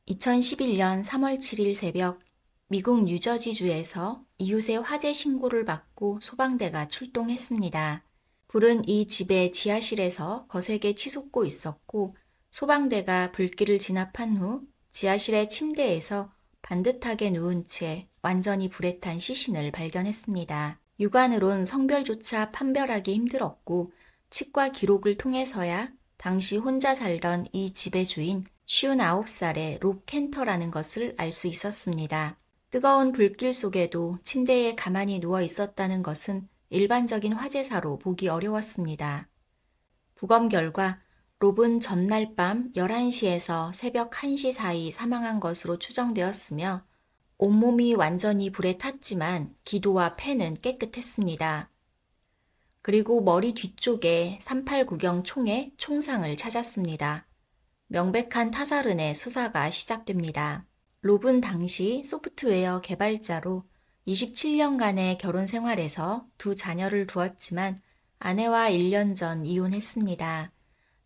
2011년 3월 7일 새벽 미국 뉴저지주에서 이웃의 화재 신고를 받고 소방대가 출동했습니다. 불은 이 집의 지하실에서 거세게 치솟고 있었고 소방대가 불길을 진압한 후 지하실의 침대에서 반듯하게 누운 채 완전히 불에 탄 시신을 발견했습니다. 육안으론 성별조차 판별하기 힘들었고 치과 기록을 통해서야 당시 혼자 살던 이 집의 주인 59살의 롭 켄터라는 것을 알 수 있었습니다. 뜨거운 불길 속에도 침대에 가만히 누워 있었다는 것은 일반적인 화재사로 보기 어려웠습니다. 부검 결과 롭은 전날 밤 11시에서 새벽 1시 사이 사망한 것으로 추정되었으며 온몸이 완전히 불에 탔지만 기도와 폐는 깨끗했습니다. 그리고 머리 뒤쪽에 389경 총의 총상을 찾았습니다. 명백한 타살은의 수사가 시작됩니다. 롭은 당시 소프트웨어 개발자로 27년간의 결혼 생활에서 두 자녀를 두었지만 아내와 1년 전 이혼했습니다.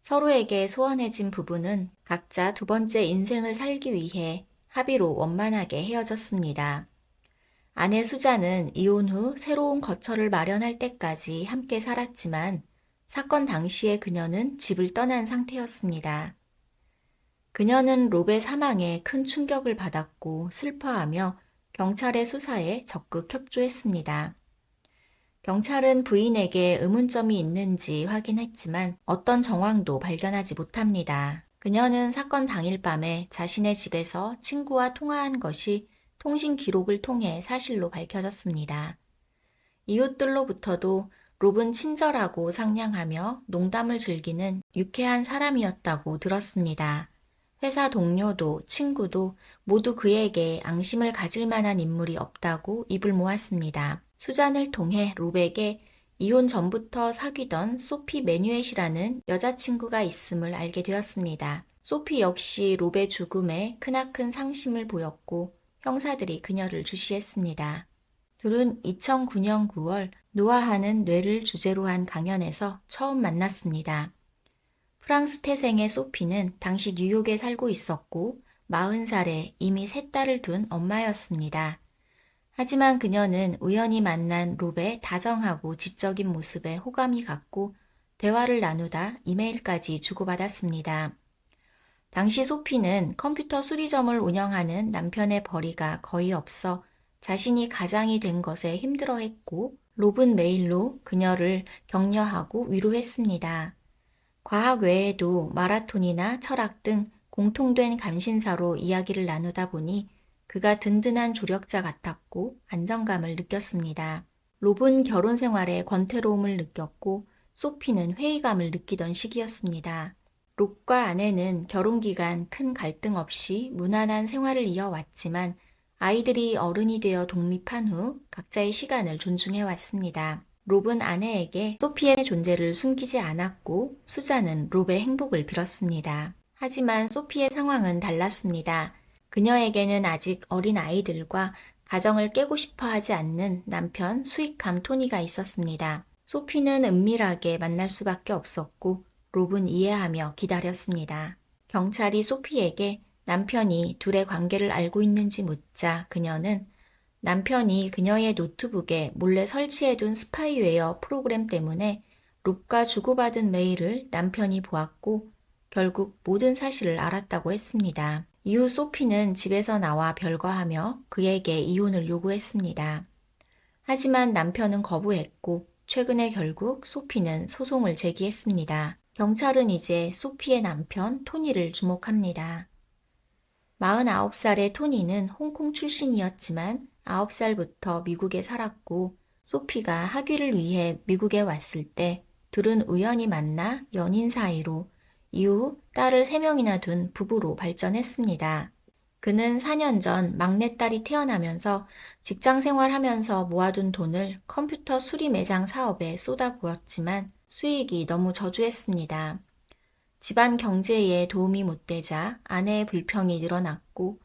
서로에게 소원해진 부부는 각자 두 번째 인생을 살기 위해 합의로 원만하게 헤어졌습니다. 아내 수자는 이혼 후 새로운 거처를 마련할 때까지 함께 살았지만 사건 당시에 그녀는 집을 떠난 상태였습니다. 그녀는 롭의 사망에 큰 충격을 받았고 슬퍼하며 경찰의 수사에 적극 협조했습니다. 경찰은 부인에게 의문점이 있는지 확인했지만 어떤 정황도 발견하지 못합니다. 그녀는 사건 당일 밤에 자신의 집에서 친구와 통화한 것이 통신 기록을 통해 사실로 밝혀졌습니다. 이웃들로부터도 롭은 친절하고 상냥하며 농담을 즐기는 유쾌한 사람이었다고 들었습니다. 회사 동료도 친구도 모두 그에게 앙심을 가질 만한 인물이 없다고 입을 모았습니다. 수잔을 통해 롭에게 이혼 전부터 사귀던 소피 매뉴엣이라는 여자친구가 있음을 알게 되었습니다. 소피 역시 롭의 죽음에 크나큰 상심을 보였고 형사들이 그녀를 주시했습니다. 둘은 2009년 9월 노아하는 뇌를 주제로 한 강연에서 처음 만났습니다. 프랑스 태생의 소피는 당시 뉴욕에 살고 있었고 40살에 이미 세 딸을 둔 엄마였습니다. 하지만 그녀는 우연히 만난 롭의 다정하고 지적인 모습에 호감이 갔고 대화를 나누다 이메일까지 주고받았습니다. 당시 소피는 컴퓨터 수리점을 운영하는 남편의 벌이가 거의 없어 자신이 가장이 된 것에 힘들어했고 롭은 메일로 그녀를 격려하고 위로했습니다. 과학 외에도 마라톤이나 철학 등 공통된 관심사로 이야기를 나누다 보니 그가 든든한 조력자 같았고 안정감을 느꼈습니다. 롭은 결혼 생활에 권태로움을 느꼈고 소피는 회의감을 느끼던 시기였습니다. 롭과 아내는 결혼 기간 큰 갈등 없이 무난한 생활을 이어왔지만 아이들이 어른이 되어 독립한 후 각자의 시간을 존중해 왔습니다. 롭은 아내에게 소피의 존재를 숨기지 않았고 수자는 롭의 행복을 빌었습니다. 하지만 소피의 상황은 달랐습니다. 그녀에게는 아직 어린 아이들과 가정을 깨고 싶어 하지 않는 남편 수익함 토니가 있었습니다. 소피는 은밀하게 만날 수밖에 없었고 롭은 이해하며 기다렸습니다. 경찰이 소피에게 남편이 둘의 관계를 알고 있는지 묻자 그녀는 남편이 그녀의 노트북에 몰래 설치해둔 스파이웨어 프로그램 때문에 롭과 주고받은 메일을 남편이 보았고 결국 모든 사실을 알았다고 했습니다. 이후 소피는 집에서 나와 별거하며 그에게 이혼을 요구했습니다. 하지만 남편은 거부했고 최근에 결국 소피는 소송을 제기했습니다. 경찰은 이제 소피의 남편 토니를 주목합니다. 49살의 토니는 홍콩 출신이었지만 9살부터 미국에 살았고 소피가 학위를 위해 미국에 왔을 때 둘은 우연히 만나 연인 사이로 이후 딸을 3명이나 둔 부부로 발전했습니다. 그는 4년 전 막내딸이 태어나면서 직장 생활하면서 모아둔 돈을 컴퓨터 수리 매장 사업에 쏟아부었지만 수익이 너무 저조했습니다. 집안 경제에 도움이 못 되자 아내의 불평이 늘어났고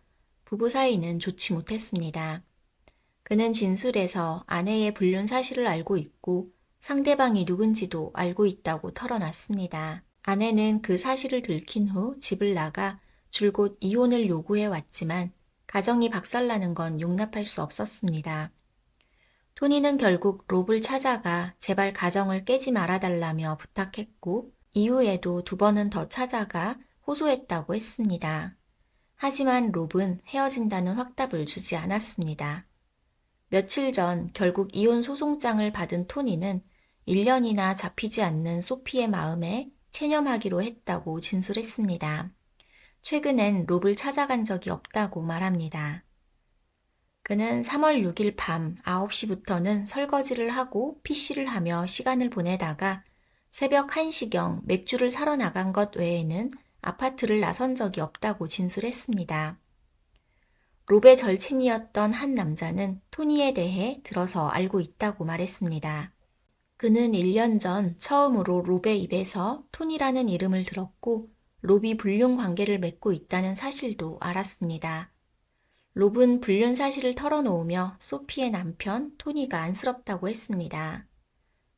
부부 사이는 좋지 못했습니다. 그는 진술에서 아내의 불륜 사실을 알고 있고 상대방이 누군지도 알고 있다고 털어놨습니다. 아내는 그 사실을 들킨 후 집을 나가 줄곧 이혼을 요구해 왔지만 가정이 박살나는 건 용납할 수 없었습니다. 토니는 결국 롭을 찾아가 제발 가정을 깨지 말아달라며 부탁했고 이후에도 2번은 더 찾아가 호소했다고 했습니다. 하지만 롭은 헤어진다는 확답을 주지 않았습니다. 며칠 전 결국 이혼 소송장을 받은 토니는 1년이나 잡히지 않는 소피의 마음에 체념하기로 했다고 진술했습니다. 최근엔 롭을 찾아간 적이 없다고 말합니다. 그는 3월 6일 밤 9시부터는 설거지를 하고 PC를 하며 시간을 보내다가 새벽 1시경 맥주를 사러 나간 것 외에는 아파트를 나선 적이 없다고 진술했습니다. 롭의 절친이었던 한 남자는 토니에 대해 들어서 알고 있다고 말했습니다. 그는 1년 전 처음으로 롭의 입에서 토니라는 이름을 들었고 롭이 불륜 관계를 맺고 있다는 사실도 알았습니다. 롭은 불륜 사실을 털어놓으며 소피의 남편 토니가 안쓰럽다고 했습니다.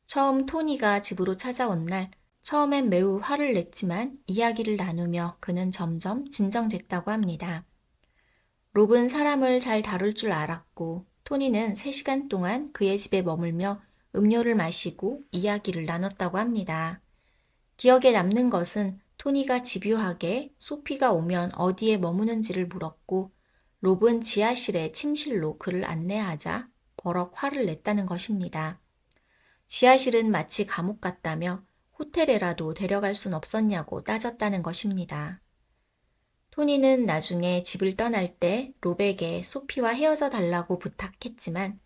처음 토니가 집으로 찾아온 날 처음엔 매우 화를 냈지만 이야기를 나누며 그는 점점 진정됐다고 합니다. 롭은 사람을 잘 다룰 줄 알았고 토니는 3시간 동안 그의 집에 머물며 음료를 마시고 이야기를 나눴다고 합니다. 기억에 남는 것은 토니가 집요하게 소피가 오면 어디에 머무는지를 물었고 롭은 지하실의 침실로 그를 안내하자 버럭 화를 냈다는 것입니다. 지하실은 마치 감옥 같다며 호텔에라도 데려갈 순 없었냐고 따졌다는 것입니다. 토니는 나중에 집을 떠날 때 롭에게 소피와 헤어져 달라고 부탁했지만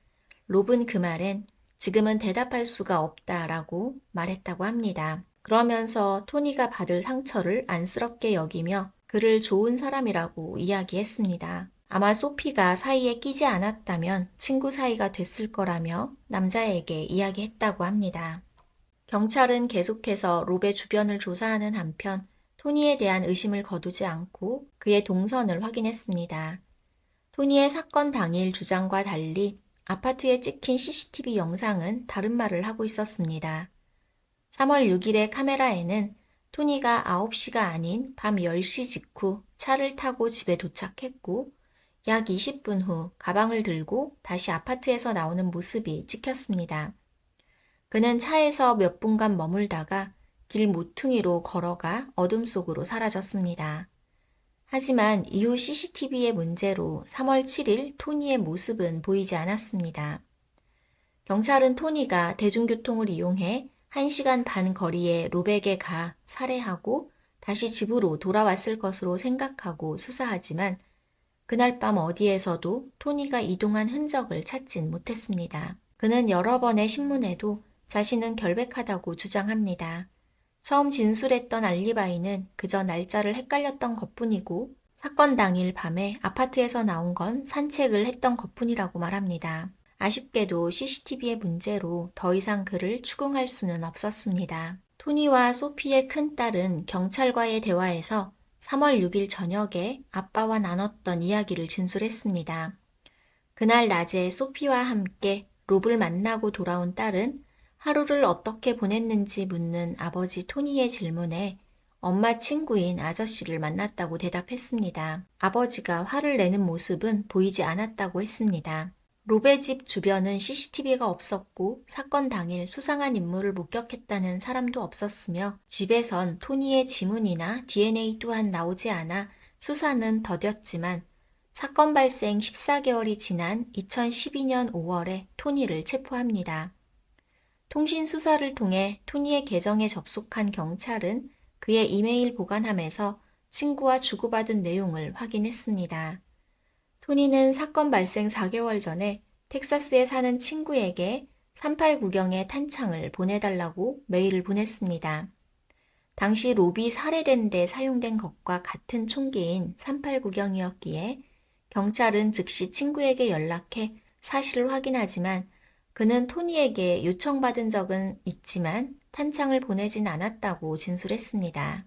롭은 그 말엔 지금은 대답할 수가 없다라고 말했다고 합니다. 그러면서 토니가 받을 상처를 안쓰럽게 여기며 그를 좋은 사람이라고 이야기했습니다. 아마 소피가 사이에 끼지 않았다면 친구 사이가 됐을 거라며 남자에게 이야기했다고 합니다. 경찰은 계속해서 롭의 주변을 조사하는 한편 토니에 대한 의심을 거두지 않고 그의 동선을 확인했습니다. 토니의 사건 당일 주장과 달리 아파트에 찍힌 CCTV 영상은 다른 말을 하고 있었습니다. 3월 6일의 카메라에는 토니가 9시가 아닌 밤 10시 직후 차를 타고 집에 도착했고 약 20분 후 가방을 들고 다시 아파트에서 나오는 모습이 찍혔습니다. 그는 차에서 몇 분간 머물다가 길 모퉁이로 걸어가 어둠 속으로 사라졌습니다. 하지만 이후 CCTV의 문제로 3월 7일 토니의 모습은 보이지 않았습니다. 경찰은 토니가 대중교통을 이용해 1시간 반 거리의 롭에게 가 살해하고 다시 집으로 돌아왔을 것으로 생각하고 수사하지만 그날 밤 어디에서도 토니가 이동한 흔적을 찾진 못했습니다. 그는 여러 번의 신문에도 자신은 결백하다고 주장합니다. 처음 진술했던 알리바이는 그저 날짜를 헷갈렸던 것뿐이고 사건 당일 밤에 아파트에서 나온 건 산책을 했던 것뿐이라고 말합니다. 아쉽게도 CCTV의 문제로 더 이상 그를 추궁할 수는 없었습니다. 토니와 소피의 큰딸은 경찰과의 대화에서 3월 6일 저녁에 아빠와 나눴던 이야기를 진술했습니다. 그날 낮에 소피와 함께 롭을 만나고 돌아온 딸은 하루를 어떻게 보냈는지 묻는 아버지 토니의 질문에 엄마 친구인 아저씨를 만났다고 대답했습니다. 아버지가 화를 내는 모습은 보이지 않았다고 했습니다. 롭의 집 주변은 CCTV가 없었고 사건 당일 수상한 인물을 목격했다는 사람도 없었으며 집에선 토니의 지문이나 DNA 또한 나오지 않아 수사는 더뎠지만 사건 발생 14개월이 지난 2012년 5월에 토니를 체포합니다. 통신 수사를 통해 토니의 계정에 접속한 경찰은 그의 이메일 보관함에서 친구와 주고받은 내용을 확인했습니다. 토니는 사건 발생 4개월 전에 텍사스에 사는 친구에게 389경의 탄창을 보내달라고 메일을 보냈습니다. 당시 롭이 살해된 데 사용된 것과 같은 총기인 389경이었기에 경찰은 즉시 친구에게 연락해 사실을 확인하지만 그는 토니에게 요청받은 적은 있지만 탄창을 보내진 않았다고 진술했습니다.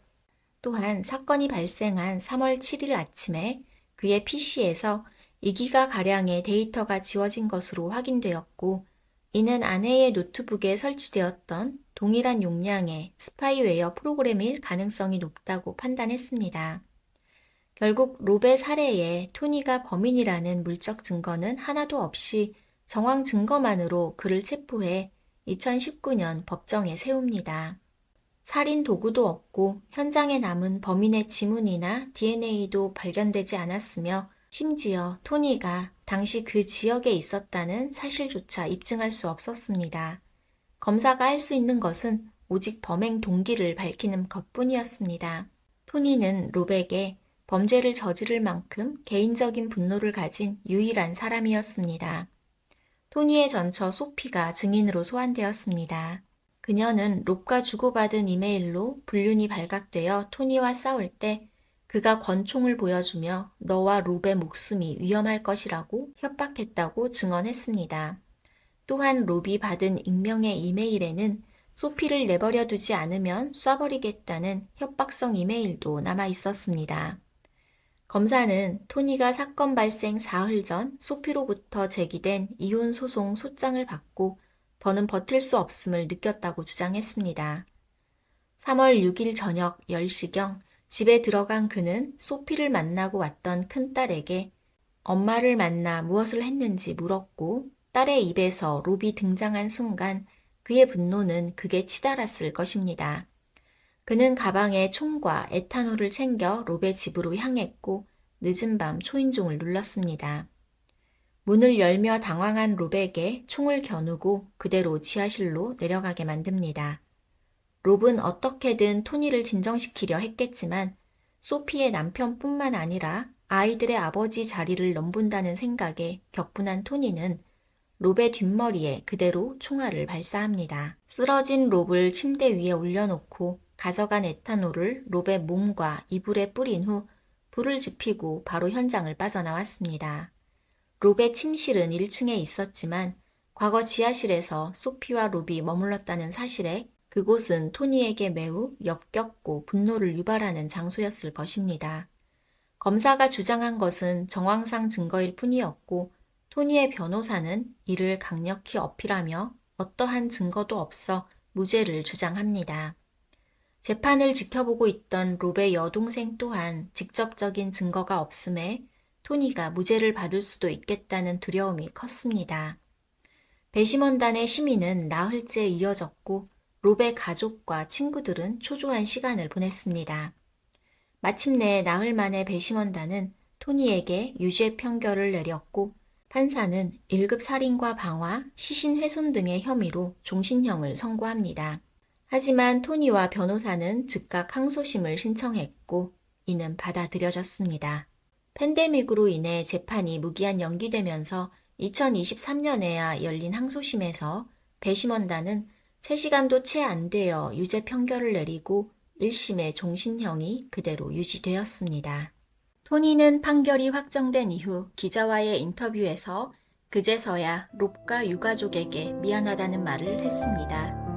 또한 사건이 발생한 3월 7일 아침에 그의 PC에서 2기가가량의 데이터가 지워진 것으로 확인되었고 이는 아내의 노트북에 설치되었던 동일한 용량의 스파이웨어 프로그램일 가능성이 높다고 판단했습니다. 결국 롭의 살해에 토니가 범인이라는 물적 증거는 하나도 없이 정황 증거만으로 그를 체포해 2019년 법정에 세웁니다. 살인 도구도 없고 현장에 남은 범인의 지문이나 DNA도 발견되지 않았으며 심지어 토니가 당시 그 지역에 있었다는 사실조차 입증할 수 없었습니다. 검사가 할 수 있는 것은 오직 범행 동기를 밝히는 것뿐이었습니다. 토니는 롭에게 범죄를 저지를 만큼 개인적인 분노를 가진 유일한 사람이었습니다. 토니의 전처 소피가 증인으로 소환되었습니다. 그녀는 롭과 주고받은 이메일로 불륜이 발각되어 토니와 싸울 때 그가 권총을 보여주며 너와 롭의 목숨이 위험할 것이라고 협박했다고 증언했습니다. 또한 롭이 받은 익명의 이메일에는 소피를 내버려 두지 않으면 쏴버리겠다는 협박성 이메일도 남아 있었습니다. 검사는 토니가 사건 발생 사흘 전 소피로부터 제기된 이혼 소송 소장을 받고 더는 버틸 수 없음을 느꼈다고 주장했습니다. 3월 6일 저녁 10시경 집에 들어간 그는 소피를 만나고 왔던 큰딸에게 엄마를 만나 무엇을 했는지 물었고 딸의 입에서 롭이 등장한 순간 그의 분노는 극에 치달았을 것입니다. 그는 가방에 총과 에탄올을 챙겨 롭의 집으로 향했고 늦은 밤 초인종을 눌렀습니다. 문을 열며 당황한 롭에게 총을 겨누고 그대로 지하실로 내려가게 만듭니다. 롭은 어떻게든 토니를 진정시키려 했겠지만 소피의 남편뿐만 아니라 아이들의 아버지 자리를 넘본다는 생각에 격분한 토니는 롭의 뒷머리에 그대로 총알을 발사합니다. 쓰러진 롭을 침대 위에 올려놓고 가져간 에탄올을 롭의 몸과 이불에 뿌린 후 불을 지피고 바로 현장을 빠져나왔습니다. 롭의 침실은 1층에 있었지만 과거 지하실에서 소피와 롭이 머물렀다는 사실에 그곳은 토니에게 매우 역겹고 분노를 유발하는 장소였을 것입니다. 검사가 주장한 것은 정황상 증거일 뿐이었고 토니의 변호사는 이를 강력히 어필하며 어떠한 증거도 없어 무죄를 주장합니다. 재판을 지켜보고 있던 롭의 여동생 또한 직접적인 증거가 없음에 토니가 무죄를 받을 수도 있겠다는 두려움이 컸습니다. 배심원단의 심의는 나흘째 이어졌고 롭의 가족과 친구들은 초조한 시간을 보냈습니다. 마침내 나흘 만에 배심원단은 토니에게 유죄 판결을 내렸고 판사는 1급 살인과 방화, 시신훼손 등의 혐의로 종신형을 선고합니다. 하지만 토니와 변호사는 즉각 항소심을 신청했고 이는 받아들여졌습니다. 팬데믹으로 인해 재판이 무기한 연기되면서 2023년에야 열린 항소심에서 배심원단은 3시간도 채 안 되어 유죄 판결을 내리고 1심의 종신형이 그대로 유지되었습니다. 토니는 판결이 확정된 이후 기자와의 인터뷰에서 그제서야 롭과 유가족에게 미안하다는 말을 했습니다.